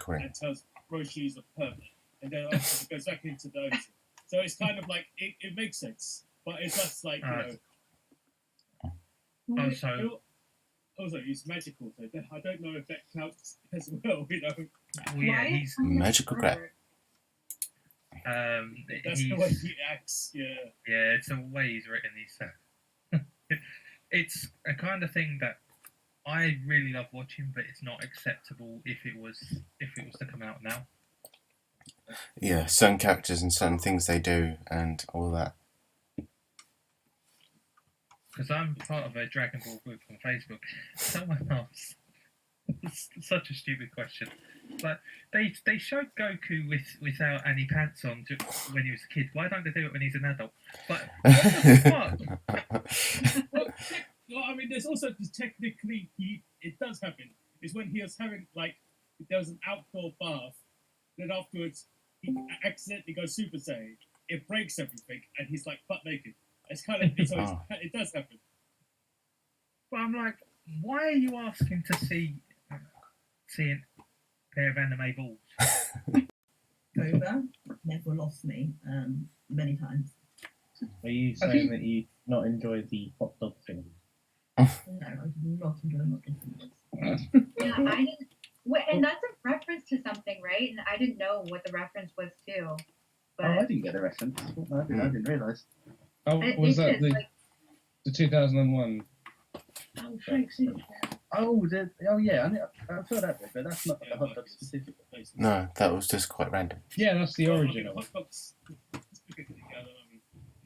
ring. and tells Roshi is a pervert, and then after it goes back into the ocean. So it's kind of like it makes sense, but it's just like Also, he's magical, so I don't know if that counts as well. Well, yeah, he's magical crap. That's the way he acts. Yeah. Yeah, it's the way he's written. It's a kind of thing that I really love watching, but it's not acceptable if it was to come out now. Yeah, certain characters and certain things they do and all that. Because I'm part of a Dragon Ball group on Facebook. Someone asked, such a stupid question, but they showed Goku without any pants on when he was a kid. Why don't they do it when he's an adult? But what the fuck? Well, I mean, there's also technically it does happen. Is when he was having there was an outdoor bath, then afterwards he accidentally goes Super Saiyan. It breaks everything, and he's like butt naked. It's kind of it does happen. But I'm like, why are you asking to see a pair of anime balls? Cobra never lost me many times. Are you saying that you not enjoy the hot dog thing? No, I did not enjoy hot dog things. Yeah, I didn't. And that's a reference to something, right? And I didn't know what the reference was to. But I didn't get the reference. I didn't realise. Oh, was that the 2001? Oh, thanks. Yeah, I've heard that bit, but that's not the hot dog specific. No, that was just quite random. Yeah, that's the origin of it.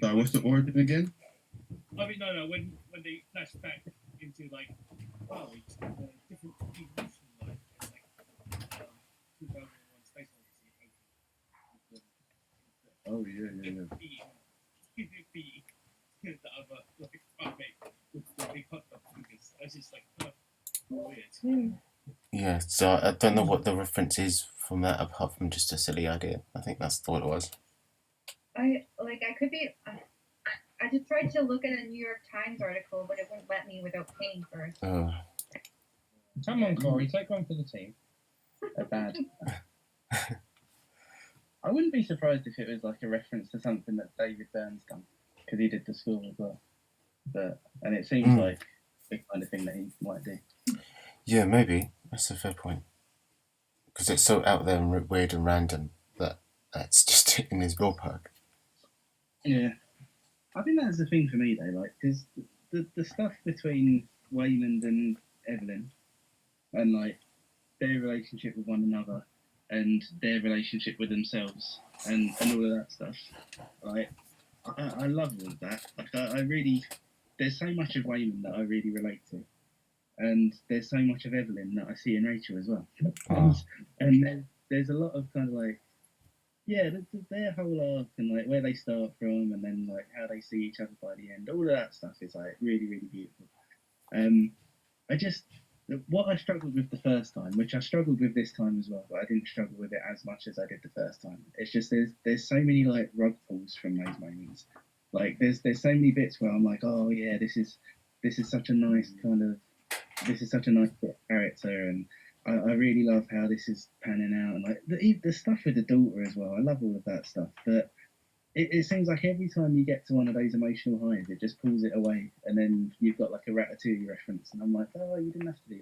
Sorry, what's the origin again? I mean, no, when they flash back into it's different evolution, 2001 Space Odyssey. Oh yeah. The other with the big hot dog fingers. I was just weird. Yeah, so I don't know what the reference is from that apart from just a silly idea. I think that's what it was. I could be. I just tried to look at a New York Times article, but it wouldn't let me without paying first. Come on, Corey, take one for the team. They're bad. I wouldn't be surprised if it was like a reference to something that David Burns done, because he did the school as well. And it seems like the kind of thing that he might do. Yeah, maybe. That's a fair point. Because it's so out there and weird and random that that's just in his ballpark. Yeah. I think that's the thing for me though, because the stuff between Waymond and Evelyn and their relationship with one another and their relationship with themselves and all of that stuff, I love all of that. I really, there's so much of Waymond that I really relate to, and there's so much of Evelyn that I see in Rachel as well. And there's a lot of kind of their whole arc and where they start from, and then how they see each other by the end. All of that stuff is really, really beautiful. What I struggled with the first time, which I struggled with this time as well, but I didn't struggle with it as much as I did the first time. It's just there's so many rug pulls from those moments. There's so many bits where I'm like, oh yeah, this is such a nice bit of character, and I really love how this is panning out, and the stuff with the daughter as well. I love all of that stuff, but it seems like every time you get to one of those emotional highs, it just pulls it away, and then you've got a Ratatouille reference, and I'm like, oh, you didn't have to do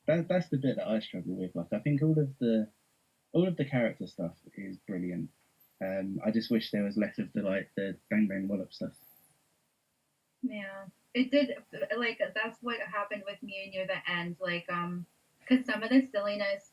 that. That's the bit that I struggle with. I think all of the character stuff is brilliant. I just wish there was less of the bang bang wallop stuff. Yeah, it did. That's what happened with me near the end. Because some of the silliness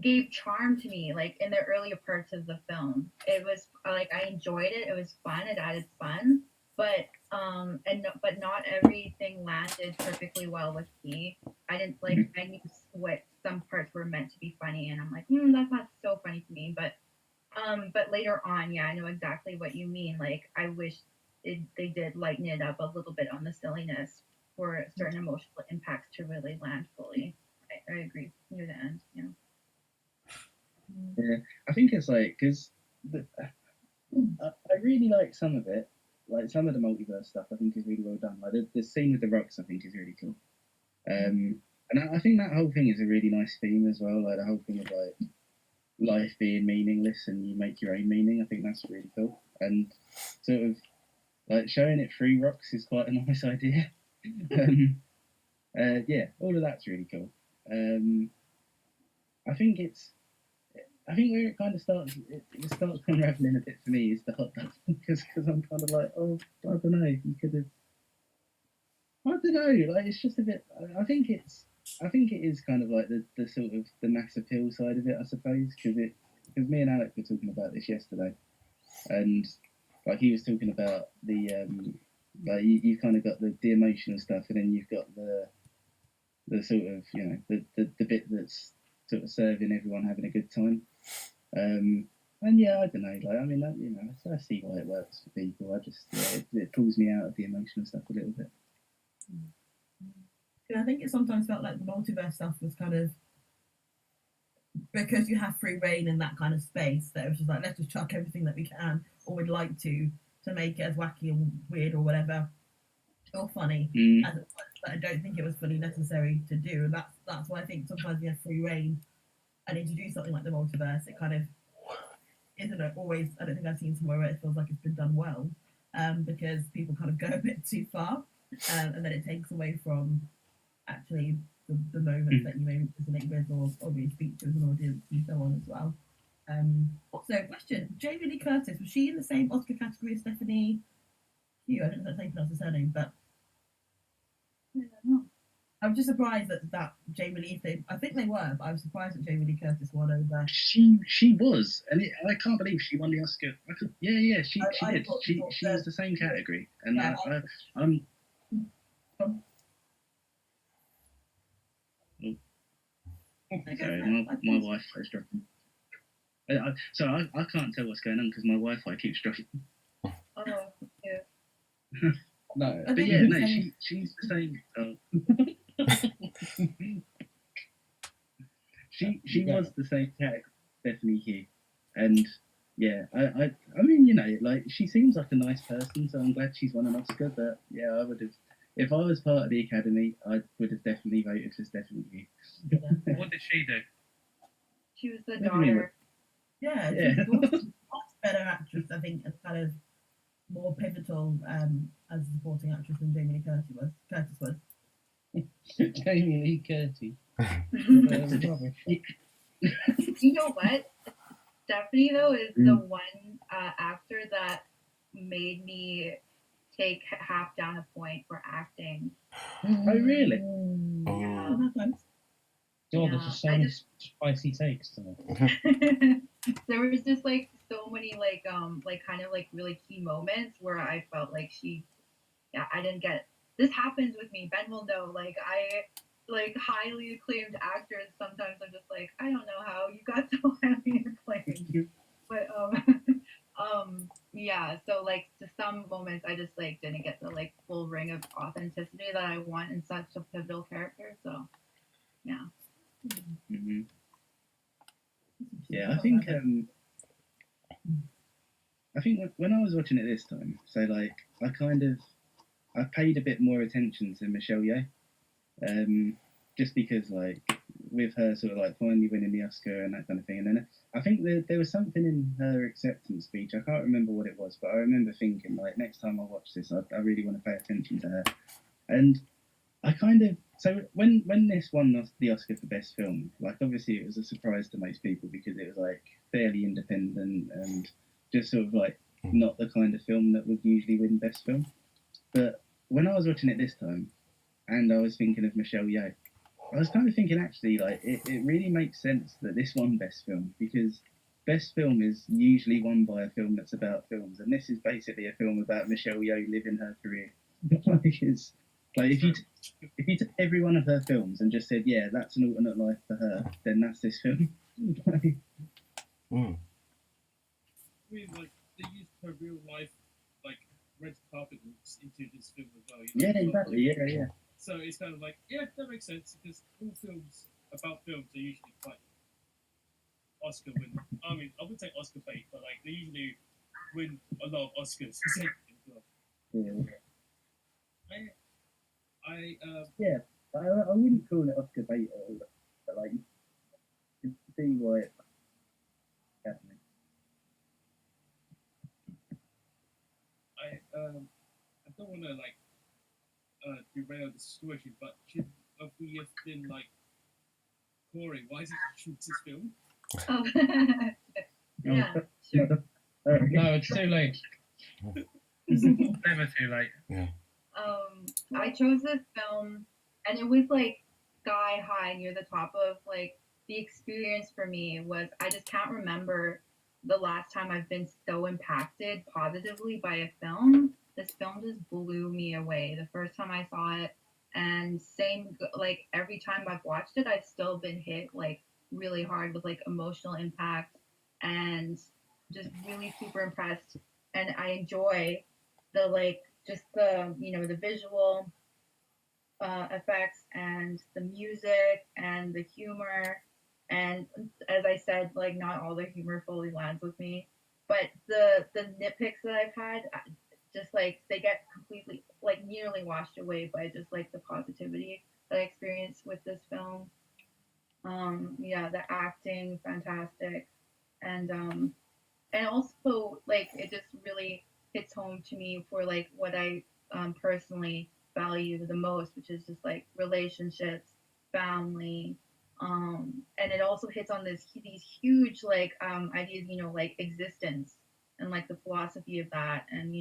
gave charm to me, in the earlier parts of the film. It was I enjoyed it. It was fun. It added fun, but not everything landed perfectly well with me. I didn't I knew what some parts were meant to be funny, and I'm like, that's not so funny to me. But later on, yeah, I know exactly what you mean. I wish they did lighten it up a little bit on the silliness for certain emotional impacts to really land fully. I agree near the end. Yeah. Yeah, I think it's because I really like some of it. Some of the multiverse stuff I think is really well done. The scene with the rocks I think is really cool. And And I think that whole thing is a really nice theme as well. Like the whole thing of like life being meaningless and you make your own meaning. I think that's really cool. And sort of like showing it through rocks is quite a nice idea. Yeah, all of that's really cool. I think where it kind of starts, it starts unraveling a bit for me is the hot dog because I'm kind of like, oh, I don't know, you could have, I don't know, like it's just a bit. I think it is kind of like the sort of the mass appeal side of it, I suppose, because me and Alec were talking about this yesterday, and like he was talking about the like you've kind of got the emotional stuff, and then you've got the sort of the bit that's sort of serving everyone having a good time. And yeah, I don't know. Like, I mean, I see why it works for people. I just it pulls me out of the emotional stuff a little bit. Yeah, I think it sometimes felt like the multiverse stuff was kind of because you have free reign in that kind of space that it was just like, let's just chuck everything that we can or would like to make it as wacky and weird or whatever or funny as it was. But I don't think it was fully necessary to do. And that's why I think sometimes you have free reign and introduce something like the multiverse. It kind of isn't always. I don't think I've seen somewhere where it feels like it's been done well, because people kind of go a bit too far, and then it takes away from actually the moments that you may resonate with or really speak to as an audience and so on as well. So, question: Jamie Lee Curtis, was she in the same Oscar category as Stephanie Hugh? I don't know if that's how you pronounce her surname, but I don't know. I'm just surprised that Jamie Lee. I think they were, but I was surprised that Jamie Lee Curtis won over. She was, and I can't believe she won the Oscar. Yeah, she I did. thought She was the same category, and Yeah, I'm. Sorry, my Wi-Fi is dropping. So I can't tell what's going on because my Wi-Fi keeps dropping. Oh, yeah. No, But yeah, no, she's the same. She was the same category, Stephanie Hugh, and yeah, I mean, like she seems like a nice person, so I'm glad she's won an Oscar. But yeah, I would have, if I was part of the Academy, I would have definitely voted for Stephanie Hugh. What did she do? She was the What do you mean? daughter. Yeah, Yeah. she's much better actress, I think, and kind of more pivotal as a supporting actress than Jamie Lee Curtis was. Jamie Lee Curtis. Rubbish. You know what? Stephanie though is the one actor that made me take half down a point for acting. Oh really? Yeah. God, Yeah, there's just so I many just- spicy takes tonight. There was just like so many like kind of like really key moments where I felt like I didn't get. This happens with me. Ben will know. Like I like highly acclaimed actors. Sometimes I'm just like, I don't know how you got so highly acclaimed. But yeah. So like to some moments I just like didn't get the like full ring of authenticity that I want in such a pivotal character. So yeah. Mm-hmm. Yeah, I think when I was watching it this time, so like I paid a bit more attention to Michelle Yeoh, just because like with her sort of like finally winning the Oscar and that kind of thing, and then I think there was something in her acceptance speech. I can't remember what it was, but I remember thinking like next time I watch this, I really want to pay attention to her, and I kind of. So when this won the Oscar for Best Film, like obviously it was a surprise to most people because it was like fairly independent and just sort of like not the kind of film that would usually win Best Film. But when I was watching it this time, and I was thinking of Michelle Yeoh, I was kind of thinking actually like it really makes sense that this won Best Film because Best Film is usually won by a film that's about films, and this is basically a film about Michelle Yeoh living her career. Like if you took every one of her films and just said, yeah, that's an alternate life for her, then that's this film. I mean, like they used her real life, like red carpet looks into this film as well. Yeah, exactly. Yeah. So it's kind of like, yeah, that makes sense because all films about films are usually quite Oscar winning. I mean, I wouldn't say Oscar bait, but like they usually win a lot of Oscars. Yeah. I Yeah. I wouldn't call it Oscar bait at all, but like, you can see why it's happening. I don't want to like derail the situation, but should we have been like Corey? Why is it choose this film? Oh, yeah, sure. No, it's too late. Never too late. I chose this film, and it was like sky high near the top of like the experience for me was I just can't remember the last time I've been so impacted positively by a film. This film just blew me away the first time I saw it, and same like every time I've watched it, I've still been hit like really hard with like emotional impact and just really super impressed. And I enjoy the like just the the visual effects and the music and the humor. And as I said, like not all the humor fully lands with me, but the nitpicks that I've had, just like they get completely like nearly washed away by just like the positivity that I experienced with this film. Yeah, the acting fantastic, and also like it just really hits home to me for like what I personally value the most, which is just like relationships, family, and it also hits on these huge like ideas, like existence and like the philosophy of that, and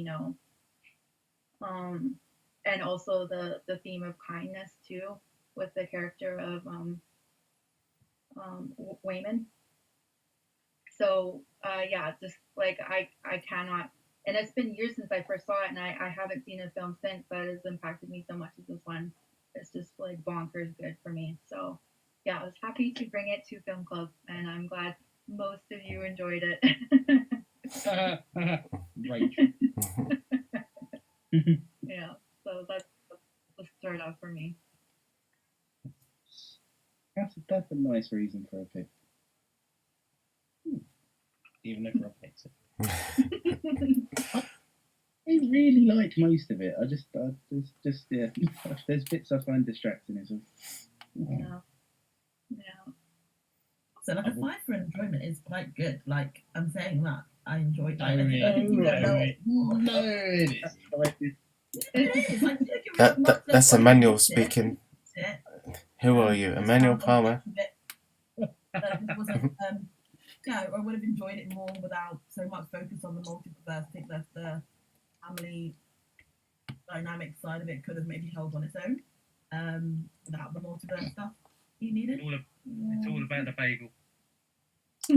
um, and also the theme of kindness too, with the character of Wayman. So yeah, just like I cannot, and it's been years since I first saw it, and I haven't seen a film since that has impacted me so much as this one. It's just like bonkers good for me. So yeah, I was happy to bring it to Film Club, and I'm glad most of you enjoyed it. Right. Yeah, so that's the start off for me. That's a nice reason for a pick. Even if Rob hates it. I really liked most of it. Yeah. There's bits I find distracting as well. Yeah, yeah. So like a 5 for enjoyment is quite good. Like I'm saying that I enjoyed. Like, Oh, I think you don't know it. No, it is. It is. Like, you can watch the That's fucking Emmanuel shit, speaking. shit, Who are you, just Emmanuel found Palmer? that it wasn't. Yeah, I would have enjoyed it more without so much focus on the multiverse. I think that the family dynamic side of it could have maybe held on its own without the multiverse stuff you needed. It's all about the bagel.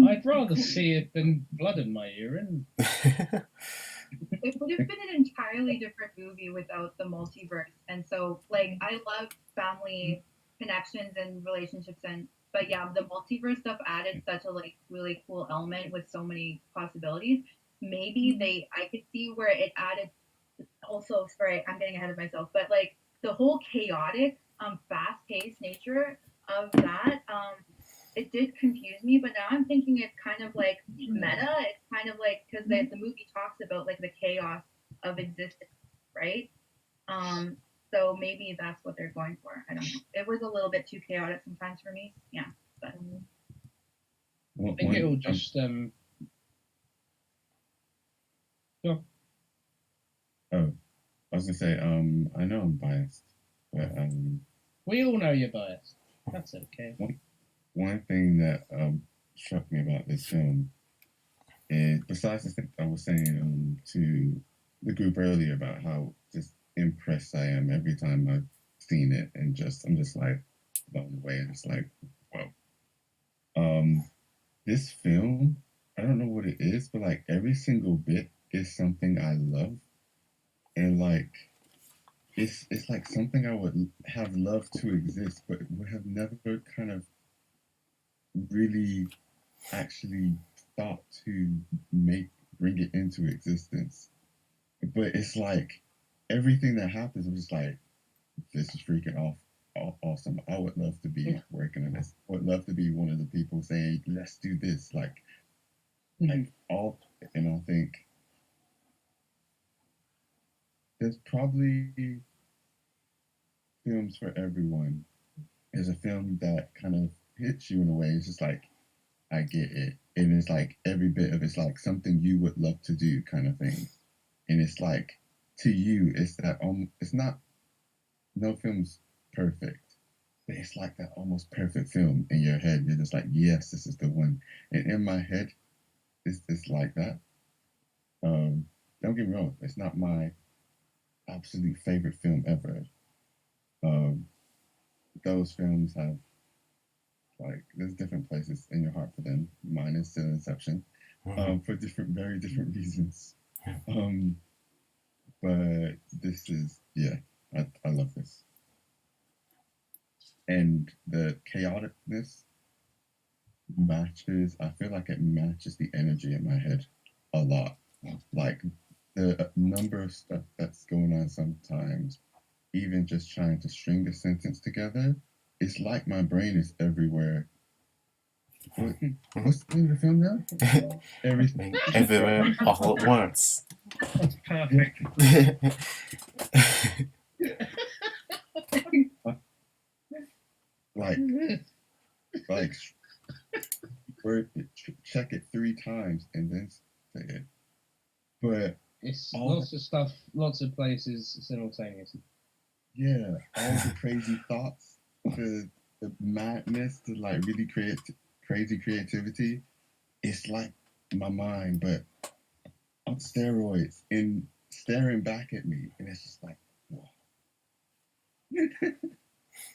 I'd rather see it than blood in my urine. It would have been an entirely different movie without the multiverse. And so like I love family connections and relationships, and but yeah, the multiverse stuff added such a like really cool element with so many possibilities. Maybe I could see where it added also, sorry, I'm getting ahead of myself, but like the whole chaotic, fast paced nature of that, it did confuse me, but now I'm thinking it's kind of like meta. It's kind of like because the movie talks about like the chaos of existence, right? So maybe that's what they're going for. I don't know. It was a little bit too chaotic sometimes for me. Yeah, but I think it'll just Oh, I was gonna say, I know I'm biased, but we all know you're biased. That's okay. one thing that struck me about this film is, besides the thing I was saying to the group earlier about how just impressed I am every time I've seen it, and I'm just like blown away, and it's like, wow. This film, I don't know what it is, but like every single bit is something I love, and like it's like something I would have loved to exist, but would have never kind of really actually thought to bring it into existence. But it's like everything that happens was like, this is freaking awesome. I would love to be working on this. I would love to be one of the people saying, let's do this. Like all, and I think there's probably films for everyone. There's a film that kind of hits you in a way. It's just like, I get it. And it's like every bit of it's like something you would love to do kind of thing. And it's like, to you, it's that, it's not, no film's perfect. But it's like that almost perfect film in your head. You're just like, yes, this is the one. And in my head, it's like that. Don't get me wrong, it's not my absolute favorite film ever. Those films have, like, there's different places in your heart for them. Mine is still Inception, for very different reasons. But this is, yeah, I love this. And the chaoticness matches, I feel like it matches the energy in my head a lot. Like the number of stuff that's going on sometimes, even just trying to string a sentence together, it's like my brain is everywhere. What's the name of the film now? Everything. Everywhere, all at once. That's perfect. like, word it, check it 3 times and then say it. But It's all lots of stuff, lots of places simultaneously. yeah, all the crazy thoughts, the madness, the like really crazy creativity, it's like my mind, but on steroids and staring back at me, and it's just like, whoa.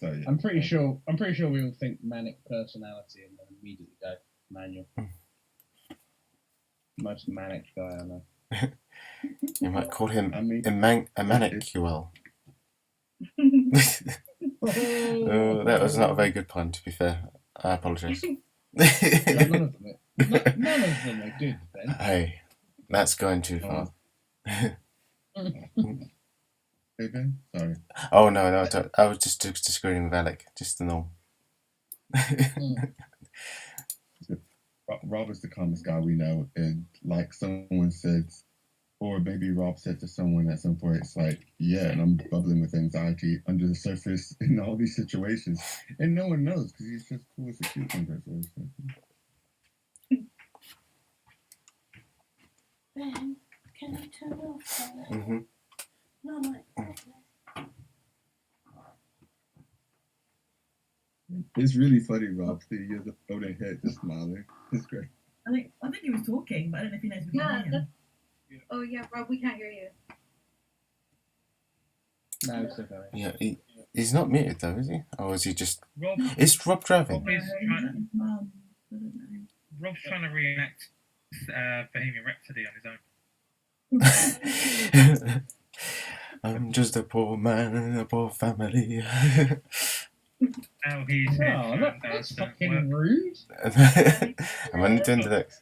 So yeah, I'm pretty sure we all think manic personality and then immediately go Manuel. Most manic guy I know. You might call him I mean, a manicuel. Oh, that was not a very good pun, to be fair. I apologise. None of them are good, Ben. Hey, that's going too far. Hey Ben, sorry. Oh no, don't. I was just disagreeing with Alec. Just the norm. Rob is the calmest guy we know, and like someone said, or maybe Rob said to someone at some point, it's like, yeah, and I'm bubbling with anxiety under the surface in all these situations, and no one knows because he's just cool as a cucumber. So it's like, Ben, can you turn it off? Mm-hmm. No, like that. it's really funny, Rob. See you the floating head just smiling. It's great. I think he was talking, but I don't know if he knows we Yeah, can hear him. Oh yeah, Rob, we can't hear you. No, it's okay. Yeah, he's not muted though, is he? Or is he just? Rob, It's Rob driving. Rob is trying, Mum, I don't know. Rob's trying to reenact Bohemian Rhapsody on his own. I'm just a poor man in a poor family. Now he's Oh, that's fucking rude. I'm on Nintendo Dex.